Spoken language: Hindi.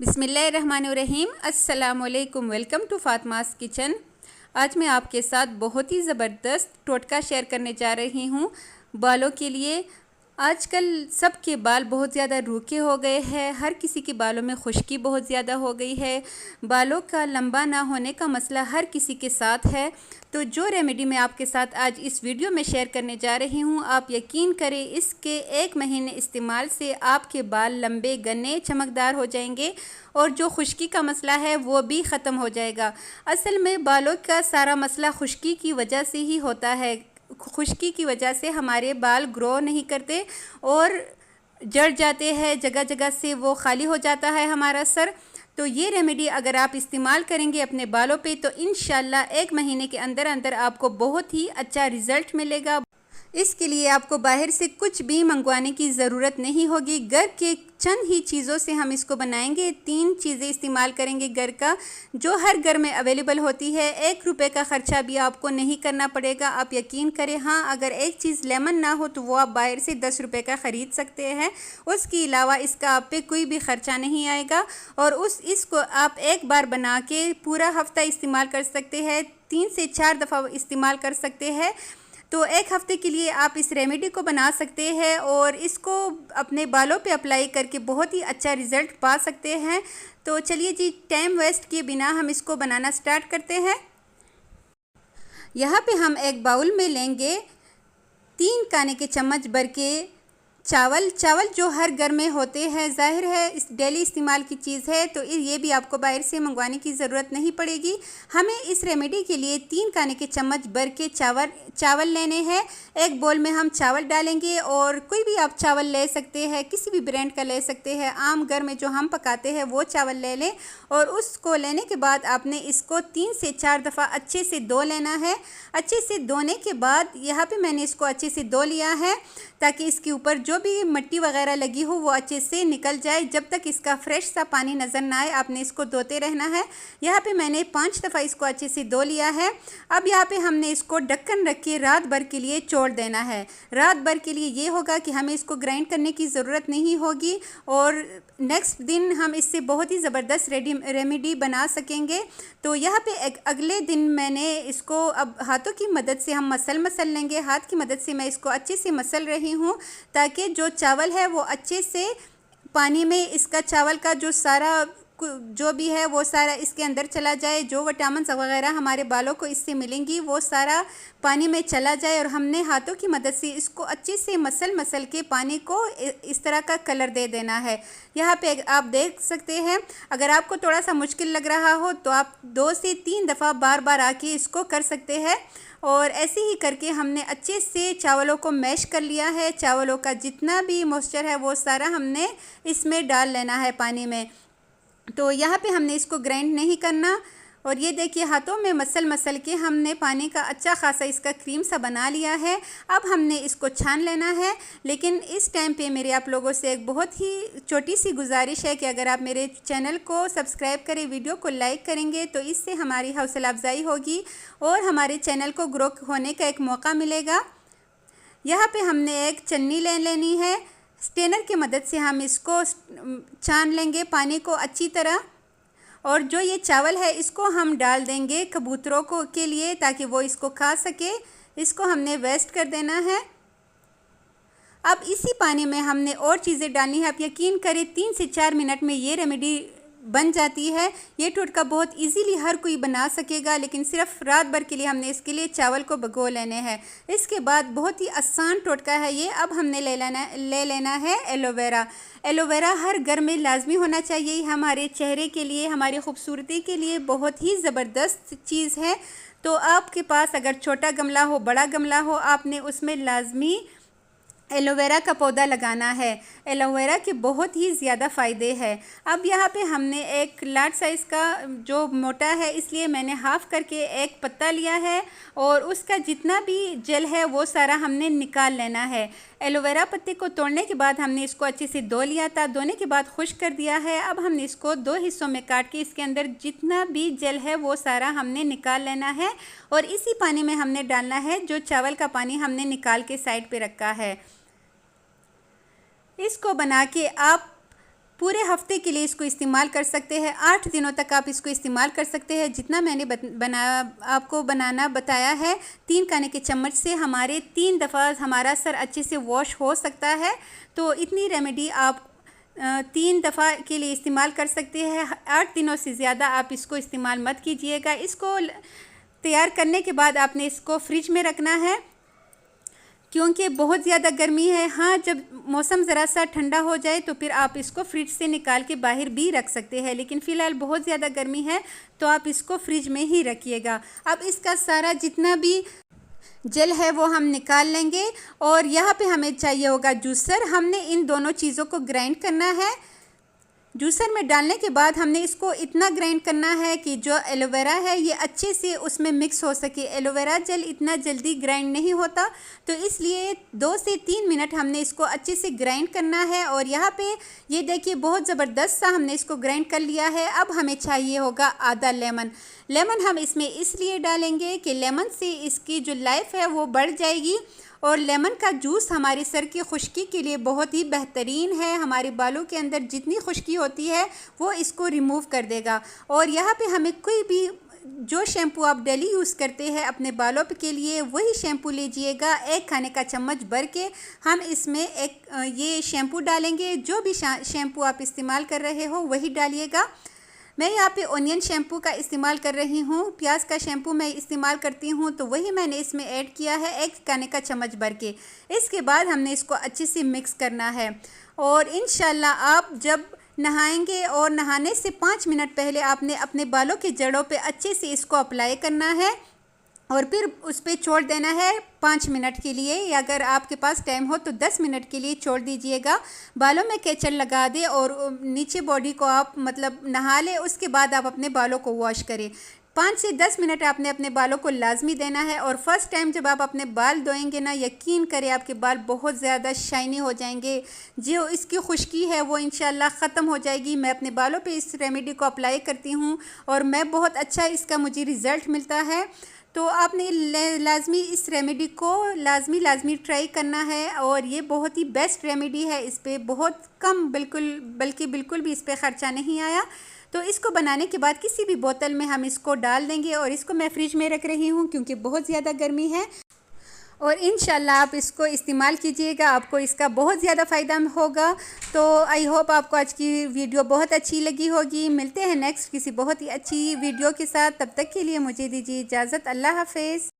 बिस्मिल्लाहिर्रहमानिर्रहीम। अस्सलामुअलैकुम। Welcome to Fatima's kitchen. आज मैं आपके साथ बहुत ही ज़बरदस्त टोटका शेयर करने जा रही हूँ बालों के लिए। आजकल सबके बाल बहुत ज़्यादा रूखे हो गए हैं, हर किसी के बालों में खुश्की बहुत ज़्यादा हो गई है, बालों का लंबा ना होने का मसला हर किसी के साथ है। तो जो रेमेडी मैं आपके साथ आज इस वीडियो में शेयर करने जा रही हूँ, आप यकीन करें इसके 1 महीने इस्तेमाल से आपके बाल लंबे, घने, चमकदार हो जाएंगे और जो खुश्की का मसला है वो भी ख़त्म हो जाएगा। असल में बालों का सारा मसला खुश्की की वजह से ही होता है। खुश्की की वजह से हमारे बाल ग्रो नहीं करते और जड़ जाते हैं, जगह जगह से वो खाली हो जाता है हमारा सर। तो ये रेमेडी अगर आप इस्तेमाल करेंगे अपने बालों पे तो इंशाल्लाह 1 महीने के अंदर अंदर आपको बहुत ही अच्छा रिज़ल्ट मिलेगा। इसके लिए आपको बाहर से कुछ भी मंगवाने की ज़रूरत नहीं होगी। घर के चंद ही चीज़ों से हम इसको बनाएंगे। 3 चीज़ें इस्तेमाल करेंगे घर का, जो हर घर में अवेलेबल होती है। 1 रुपये का ख़र्चा भी आपको नहीं करना पड़ेगा। आप यकीन करें, हाँ, अगर एक चीज़ लेमन ना हो तो वो आप बाहर से 10 रुपये का ख़रीद सकते हैं। उसके अलावा इसका आप पे कोई भी ख़र्चा नहीं आएगा और इसको आप एक बार बना के पूरा हफ़्ता इस्तेमाल कर सकते हैं। 3 से 4 दफ़ा इस्तेमाल कर सकते हैं। तो 1 हफ़्ते के लिए आप इस रेमेडी को बना सकते हैं और इसको अपने बालों पे अप्लाई करके बहुत ही अच्छा रिज़ल्ट पा सकते हैं। तो चलिए जी, टाइम वेस्ट किए बिना हम इसको बनाना स्टार्ट करते हैं। यहाँ पे हम एक बाउल में लेंगे 3 खाने के चम्मच भर के चावल जो हर घर में होते हैं। ज़ाहिर है इस डेली इस्तेमाल की चीज़ है तो ये भी आपको बाहर से मंगवाने की ज़रूरत नहीं पड़ेगी। हमें इस रेमेडी के लिए 3 खाने के चम्मच भर के चावल लेने हैं। एक बोल में हम चावल डालेंगे और कोई भी आप चावल ले सकते हैं, किसी भी ब्रांड का ले सकते हैं। आम घर में जो हम पकाते हैं वो चावल ले लें और उसको लेने के बाद आपने इसको 3 से 4 दफ़ा अच्छे से धो लेना है। अच्छे से धोने के बाद यहाँ पे मैंने इसको अच्छे से धो लिया है ताकि इसके ऊपर जो भी मिट्टी वगैरह लगी हो वो अच्छे से निकल जाए। जब तक इसका फ्रेश सा पानी नज़र ना आए आपने इसको धोते रहना है। यहाँ पे मैंने 5 दफ़ा इसको अच्छे से धो लिया है। अब यहाँ पे हमने इसको ढक्कन रख के रात भर के लिए छोड़ देना है। रात भर के लिए ये होगा कि हमें इसको ग्राइंड करने की ज़रूरत नहीं होगी और नेक्स्ट दिन हम इससे बहुत ही ज़बरदस्त रेमेडी बना सकेंगे। तो यहाँ पे अगले दिन मैंने इसको अब हाथों की मदद से हम मसल लेंगे। हाथ की मदद से मैं इसको अच्छे से मसल रही हूँ ताकि जो चावल है वो अच्छे से पानी में, इसका चावल का जो सारा जो भी है वो सारा इसके अंदर चला जाए। जो विटामिन वगैरह हमारे बालों को इससे मिलेंगी वो सारा पानी में चला जाए और हमने हाथों की मदद से इसको अच्छे से मसल के पानी को इस तरह का कलर दे देना है। यहाँ पे आप देख सकते हैं। अगर आपको थोड़ा सा मुश्किल लग रहा हो तो आप 2 से 3 दफ़ा बार आके इसको कर सकते हैं। और ऐसे ही करके हमने अच्छे से चावलों को मैश कर लिया है। चावलों का जितना भी मॉइस्चर है वो सारा हमने इसमें डाल लेना है पानी में। तो यहाँ पे हमने इसको ग्राइंड नहीं करना और ये देखिए हाथों में मसल के हमने पानी का अच्छा खासा इसका क्रीम सा बना लिया है। अब हमने इसको छान लेना है। लेकिन इस टाइम पे मेरे आप लोगों से एक बहुत ही छोटी सी गुजारिश है कि अगर आप मेरे चैनल को सब्सक्राइब करें, वीडियो को लाइक करेंगे तो इससे हमारी हौसला अफजाई होगी और हमारे चैनल को ग्रो होने का एक मौका मिलेगा। यहाँ पे हमने एक चन्नी ले लेनी है। स्ट्रेनर की मदद से हम इसको छान लेंगे पानी को अच्छी तरह और जो ये चावल है इसको हम डाल देंगे कबूतरों को के लिए ताकि वो इसको खा सके। इसको हमने वेस्ट कर देना है। अब इसी पानी में हमने और चीज़ें डालनी है। आप यकीन करें 3 से 4 मिनट में ये रेमेडी बन जाती है। ये टोटका बहुत इजीली हर कोई बना सकेगा, लेकिन सिर्फ रात भर के लिए हमने इसके लिए चावल को भिगो लेने हैं। इसके बाद बहुत ही आसान टोटका है ये। अब हमने ले लेना है एलोवेरा। एलोवेरा हर घर में लाजमी होना चाहिए। हमारे चेहरे के लिए, हमारी खूबसूरती के लिए बहुत ही ज़बरदस्त चीज़ है। तो आपके पास अगर छोटा गमला हो, बड़ा गमला हो, आपने उसमें लाजमी एलोवेरा का पौधा लगाना है। एलोवेरा के बहुत ही ज़्यादा फ़ायदे हैं। अब यहाँ पे हमने एक लार्ज साइज़ का, जो मोटा है इसलिए मैंने हाफ़ करके एक पत्ता लिया है और उसका जितना भी जेल है वो सारा हमने निकाल लेना है। एलोवेरा पत्ते को तोड़ने के बाद हमने इसको अच्छे से धो लिया था। धोने के बाद खुश्क कर दिया है। अब हमने इसको 2 हिस्सों में काट के इसके अंदर जितना भी जेल है वो सारा हमने निकाल लेना है और इसी पानी में हमने डालना है जो चावल का पानी हमने निकाल के साइड पे रखा है। इसको बना के आप पूरे हफ्ते के लिए इसको इस्तेमाल कर सकते हैं। 8 दिनों तक आप इसको इस्तेमाल कर सकते हैं। जितना मैंने आपको बनाना बताया है, 3 खाने के चम्मच से हमारे 3 दफ़ा हमारा सर अच्छे से वॉश हो सकता है। तो इतनी रेमेडी आप 3 दफ़ा के लिए इस्तेमाल कर सकते हैं। 8 दिनों से ज़्यादा आप इसको इस्तेमाल मत कीजिएगा। इसको तैयार करने के बाद आपने इसको फ्रिज में रखना है, क्योंकि बहुत ज़्यादा गर्मी है। हाँ, जब मौसम ज़रा सा ठंडा हो जाए तो फिर आप इसको फ्रिज से निकाल के बाहर भी रख सकते हैं, लेकिन फ़िलहाल बहुत ज़्यादा गर्मी है तो आप इसको फ्रिज में ही रखिएगा। अब इसका सारा जितना भी जेल है वो हम निकाल लेंगे। और यहाँ पे हमें चाहिए होगा जूसर। हमने इन दोनों चीज़ों को ग्राइंड करना है। जूसर में डालने के बाद हमने इसको इतना ग्राइंड करना है कि जो एलोवेरा है ये अच्छे से उसमें मिक्स हो सके। एलोवेरा जेल इतना जल्दी ग्राइंड नहीं होता, तो इसलिए 2 से 3 मिनट हमने इसको अच्छे से ग्राइंड करना है। और यहाँ पे ये देखिए बहुत ज़बरदस्त सा हमने इसको ग्राइंड कर लिया है। अब हमें चाहिए होगा आधा लेमन। लेमन हम इसमें इसलिए डालेंगे कि लेमन से इसकी जो लाइफ है वो बढ़ जाएगी, और लेमन का जूस हमारे सर की खुश्की के लिए बहुत ही बेहतरीन है। हमारे बालों के अंदर जितनी खुश्की होती है वो इसको रिमूव कर देगा। और यहाँ पे हमें कोई भी जो शैम्पू आप डेली यूज़ करते हैं अपने बालों के लिए वही शैम्पू लीजिएगा। 1 खाने का चम्मच भर के हम इसमें ये शैम्पू डालेंगे। जो भी शैम्पू आप इस्तेमाल कर रहे हो वही डालिएगा। मैं यहाँ पे ओनियन शैम्पू का इस्तेमाल कर रही हूँ। प्याज का शैम्पू मैं इस्तेमाल करती हूँ, तो वही मैंने इसमें ऐड किया है 1 खाने का चम्मच भर के। इसके बाद हमने इसको अच्छे से मिक्स करना है। और इंशाल्लाह आप जब नहाएंगे और नहाने से 5 मिनट पहले आपने अपने बालों के जड़ों पे अच्छे से इसको अप्लाई करना है, और फिर उस पर छोड़ देना है 5 मिनट के लिए, या अगर आपके पास टाइम हो तो 10 मिनट के लिए छोड़ दीजिएगा। बालों में केचल लगा दे और नीचे बॉडी को आप मतलब नहा लें। उसके बाद आप अपने बालों को वॉश करें। 5 से 10 मिनट आपने अपने बालों को लाजमी देना है। और फर्स्ट टाइम जब आप अपने बाल धोएंगे ना, यकीन करें आपके बाल बहुत ज़्यादा शाइनी हो जाएंगे। जो इसकी खुश्की है वो इंशाल्लाह ख़त्म हो जाएगी। मैं अपने बालों पे इस रेमेडी को अप्लाई करती हूँ और मैं बहुत अच्छा इसका मुझे रिज़ल्ट मिलता है। तो आपने लाजमी इस रेमेडी को लाजमी ट्राई करना है। और ये बहुत ही बेस्ट रेमेडी है। इस पर बहुत कम बल्कि बिल्कुल भी इस पर ख़र्चा नहीं आया। तो इसको बनाने के बाद किसी भी बोतल में हम इसको डाल देंगे, और इसको मैं फ्रिज में रख रही हूँ क्योंकि बहुत ज़्यादा गर्मी है। और इंशाल्लाह आप इसको इस्तेमाल कीजिएगा, आपको इसका बहुत ज़्यादा फ़ायदा होगा। तो आई होप आपको आज की वीडियो बहुत अच्छी लगी होगी। मिलते हैं नेक्स्ट किसी बहुत ही अच्छी वीडियो के साथ। तब तक के लिए मुझे दीजिए इजाज़त। अल्लाह हाफ़िज़।